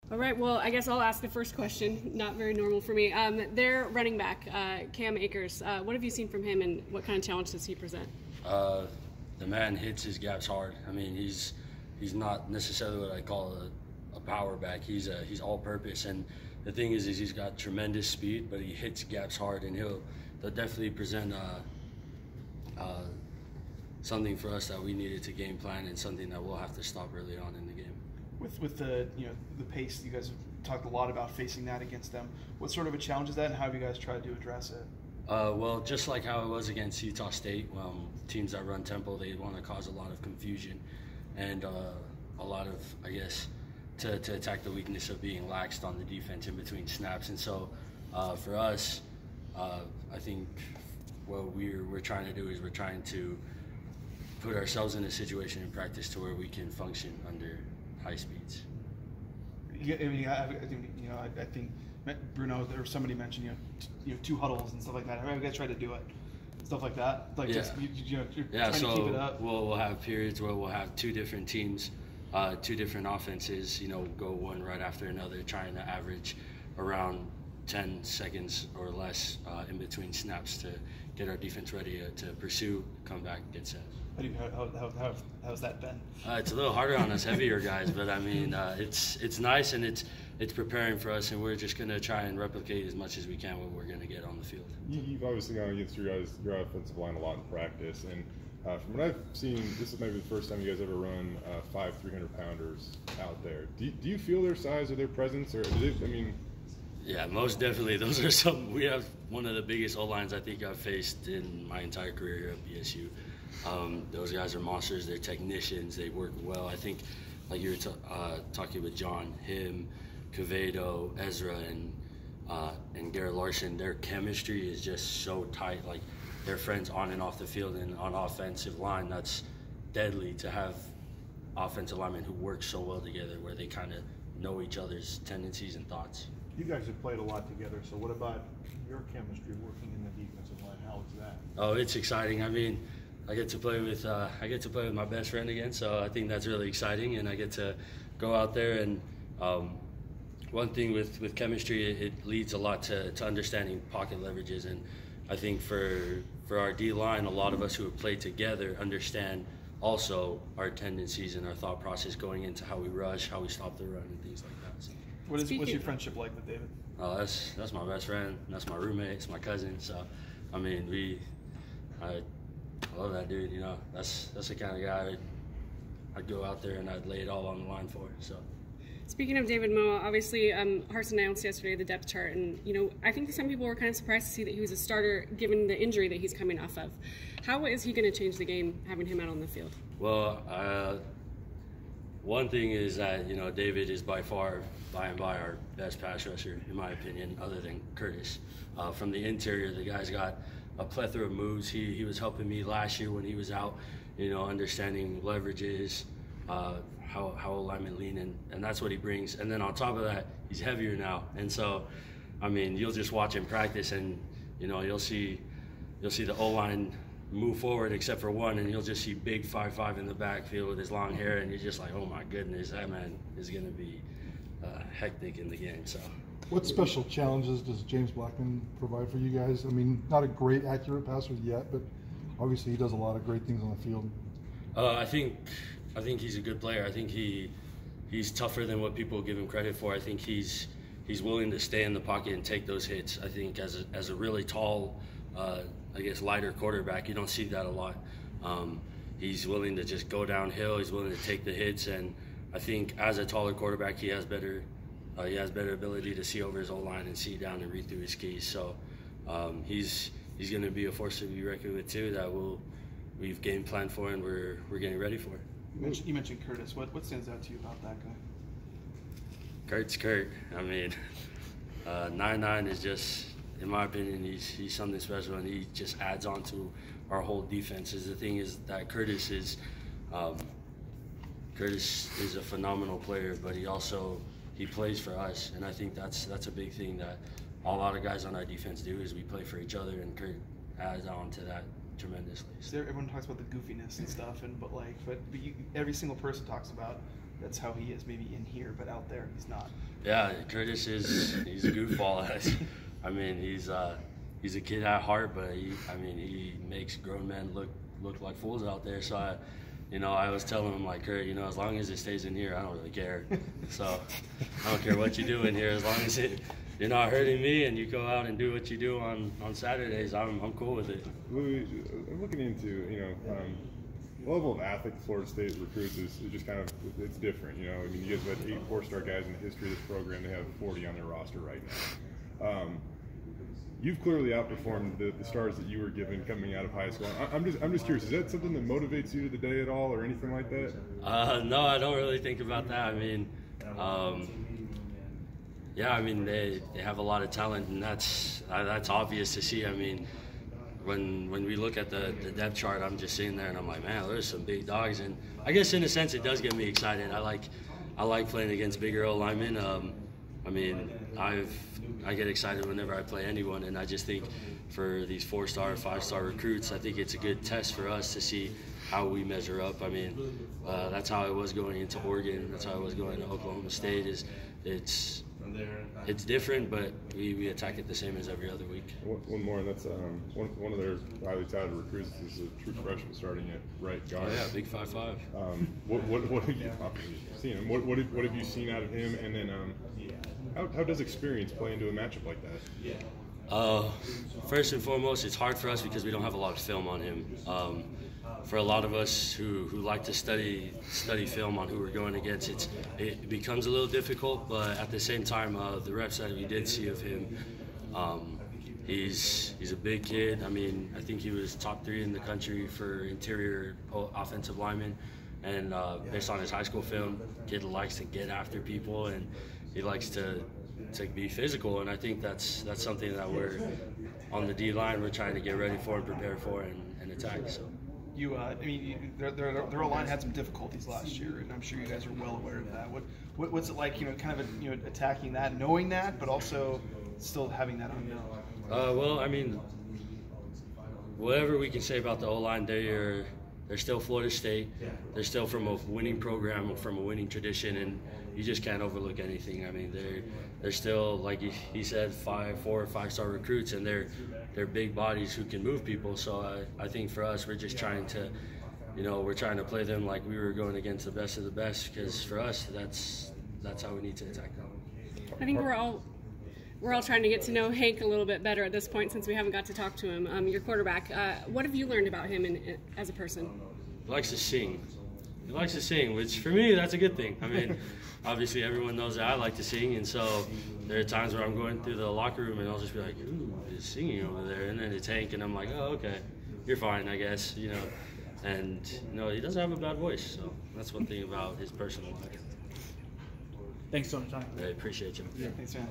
All right, well, I guess I'll ask the first question. Not very normal for me. Their running back, Cam Akers, what have you seen from him and what kind of challenge does he present? The man hits his gaps hard. I mean, he's not necessarily what I call a power back. He's all-purpose, and the thing is he's got tremendous speed, but he hits gaps hard, and he'll definitely present something for us that we needed to game plan and something that we'll have to stop early on in the game. With the the pace, you guys have talked a lot about facing that against them. What sort of a challenge is that, and how have you guys tried to address it? Well, just like how it was against Utah State, teams that run tempo, they want to cause a lot of confusion and a lot of, I guess, to attack the weakness of being laxed on the defense in between snaps. And so for us, I think what we're trying to do is we're trying to put ourselves in a situation in practice to where we can function under high speeds. Yeah, I mean, I think Bruno or somebody mentioned two huddles and stuff like that. How have you guys tried to do it? Stuff like that, like just you're trying to keep it up. We'll have periods where we'll have two different teams, two different offenses. Go one right after another, trying to average around 10 seconds or less in between snaps to get our defense ready to pursue, come back, get set. How's that been? It's a little harder on us heavier guys, but I mean, it's nice and it's preparing for us, and we're just going to try and replicate as much as we can what we're going to get on the field. You've obviously gone against your offensive line a lot in practice, and from what I've seen, this is maybe the first time you guys ever run 5 300-pounders out there. Do you feel their size or their presence, or Yeah, most definitely. Those are we have one of the biggest O-lines I think I've faced in my entire career here at BSU. Those guys are monsters. They're technicians. They work well. I think, like you were talking with John, him, Quevedo, Ezra, and Garrett Larson, their chemistry is just so tight. Like, they're friends on and off the field, and on offensive line, that's deadly to have offensive linemen who work so well together, where they kind of know each other's tendencies and thoughts. You guys have played a lot together, so what about your chemistry working in the defensive line? How is that? Oh, it's exciting. I mean, I get to play with my best friend again, so I think that's really exciting, and I get to go out there and one thing with chemistry, it leads a lot to understanding pocket leverages, and I think for our D-line, a lot of us who have played together understand also our tendencies and our thought process going into how we rush, how we stop the run, and things like that. So. What's your friendship like with David? Oh, that's my best friend. That's my roommate. It's my cousin. So, I mean, I love that dude. That's the kind of guy I'd go out there and I'd lay it all on the line for. So. Speaking of David Moa, obviously Harsin announced yesterday the depth chart, and I think some people were kind of surprised to see that he was a starter given the injury that he's coming off of. How is he going to change the game having him out on the field? Well, one thing is that David is by far, by and by, our best pass rusher in my opinion, other than Curtis. From the interior, the guy's got a plethora of moves. He was helping me last year when he was out, understanding leverages, how a lineman lean, and that's what he brings. And then on top of that, he's heavier now, and so I mean, you'll just watch him practice, and you'll see the O-line move forward except for one, and you'll just see big 5'5" in the backfield with his long hair, and you're just like, oh my goodness, that man is going to be hectic in the game. So, what special challenges does James Blackman provide for you guys? I mean, not a great accurate passer yet, but obviously he does a lot of great things on the field. I think he's a good player. I think he's tougher than what people give him credit for. I think he's willing to stay in the pocket and take those hits. I think as a really tall, I guess lighter quarterback, you don't see that a lot. He's willing to just go downhill. He's willing to take the hits, and I think as a taller quarterback, he has better ability to see over his O-line and see down and read through his keys. So he's going to be a force to be reckoned with too. That we've game planned for, and we're getting ready for it. You mentioned Curtis. What stands out to you about that guy? Kurt's Kurt. I mean, 9'9" is just, in my opinion, he's something special, and he just adds on to our whole defense. The thing is that Curtis is a phenomenal player, but he plays for us, and I think that's a big thing that a lot of guys on our defense do, is we play for each other, and Kurt adds on to that tremendously. Everyone talks about the goofiness and stuff, but every single person talks about that's how he is maybe in here, but out there he's not. Yeah, he's a goofball. I mean, he's a kid at heart, but he makes grown men look like fools out there. So I was telling him, like, Kurt, as long as it stays in here, I don't really care. So I don't care what you do in here, as long as you're not hurting me and you go out and do what you do on Saturdays. I'm cool with it. Louis, I'm looking into the level of athlete Florida State recruits is just kind of, it's different. I mean, you guys have had 8 4-star guys in the history of this program. They have 40 on their roster right now. You've clearly outperformed the stars that you were given coming out of high school. I'm just curious, is that something that motivates you to the day at all, or anything like that? No, I don't really think about that. I mean, they have a lot of talent, and that's obvious to see. I mean, when we look at the depth chart, I'm just sitting there and I'm like, man, there's some big dogs, and I guess in a sense it does get me excited. I like playing against bigger O-linemen. I get excited whenever I play anyone, and I just think for these 4-star, 5-star recruits, I think it's a good test for us to see how we measure up. I mean, that's how I was going into Oregon. That's how I was going to Oklahoma State. It's different, but we attack it the same as every other week. One more, and that's one of their highly touted recruits is a true freshman starting at right guard. Oh yeah, big 5'5". What have you seen him? What have you seen out of him? And then how does experience play into a matchup like that? First and foremost, it's hard for us because we don't have a lot of film on him. For a lot of us who like to study film on who we're going against, it becomes a little difficult. But at the same time, the reps that we did see of him, he's a big kid. I mean, I think he was top 3 in the country for interior offensive lineman. And based on his high school film, kid likes to get after people, and he likes to be physical. And I think that's something that we're on the D line, we're trying to get ready for and prepare for and attack. So. Their O-line had some difficulties last year, and I'm sure you guys are well aware of that. What's it like, kind of attacking that, knowing that, but also still having that unknown? Well, I mean, whatever we can say about the O-line, they're still Florida State. They're still from a winning program, from a winning tradition, and you just can't overlook anything. I mean, they're still, like he said, 4 or 5-star recruits, and they're big bodies who can move people. So I think for us, we're just trying to, we're trying to play them like we were going against the best of the best, because for us, that's how we need to attack them. I think we're all trying to get to know Hank a little bit better at this point, since we haven't got to talk to him. Your quarterback. What have you learned about him as a person? He likes to sing. He likes to sing, which for me, that's a good thing. I mean, obviously everyone knows that I like to sing, and so there are times where I'm going through the locker room and I'll just be like, ooh, he's singing over there, and then it's Hank, and I'm like, oh, okay, you're fine, I guess, And, he doesn't have a bad voice, so that's one thing about his personal life. Thanks so much, John. I appreciate you. Yeah, thanks, man.